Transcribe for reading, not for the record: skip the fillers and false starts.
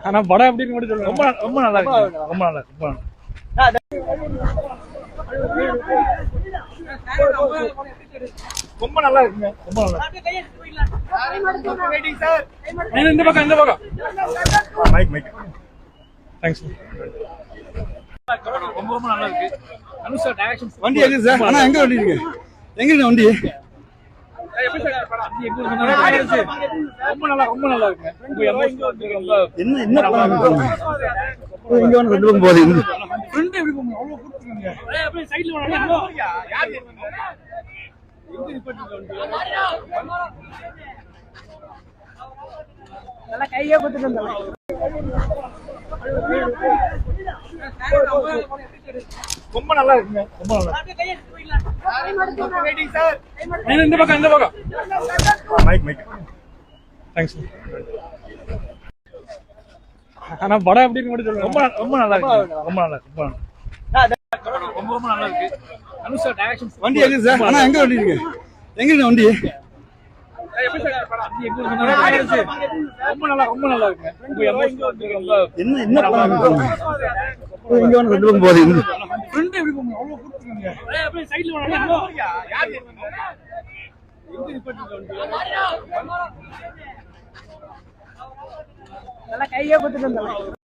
ஆனா படம் எப்படின்னு மட்டும் சொல்லுங்க. ரொம்ப ரொம்ப நல்லா இருக்கு. ரொம்ப நல்லா இருக்கு. ரொம்ப நல்லா இருக்குங்க. ரொம்ப நல்லா இருக்கு. இந்த பக்கம் இந்த பக்கம் மைக் மைக். தேங்க்ஸ். ரொம்ப ரொம்ப நல்லா இருக்கு. அனுஷா டைரக்ஷன். வண்டி எங்க சார்? அண்ணா எங்க வண்டி இருக்கு? எங்க வண்டி? ரொம்ப நல்லா ரொம்ப நல்லா இருக்கு. என்ன என்ன படம்? இங்க வந்து ரெண்டு பக்கம் போகுது. ஃப்ரெண்ட் எப்படி போங்க? அவ்வளவு கூட்டிங்க. அப்படியே சைடுல வாங்க. யார் எங்க நிப்பட்டிங்க? நல்லா கையே குத்துட்டு இருந்தாங்க. ரொம்ப நல்லா இருக்குங்க. ரொம்ப நல்லா இருக்கு. இந்த பக்கம் இந்த பக்கம் மைக் மைக். தேங்க்ஸ். ஆனா படம் எப்படின்னு மட்டும் சொல்லுங்க. ரொம்ப ரொம்ப நல்லா இருக்கு. ரொம்ப நல்லா இருக்கு. ரொம்ப ரொம்ப நல்லா இருக்கு. அனுஷா டைரக்ஷன். வண்டி எங்க சார்? அண்ணா எங்க வண்டி இருக்கு? எங்க வண்டி? ரொம்ப நல்லா ரொம்ப நல்லா இருக்கு. என்ன என்ன படம்? இங்க வந்து ரெண்டு பக்கம் போகுது. ஃப்ரெண்ட் எப்படி போங்க? அவ்வளவு கூட்டிங்க. அப்படியே சைடுல வாங்க. யார் எங்க நிப்பட்டிங்க? நல்லா கையே குத்துட்டு இருந்தாங்க.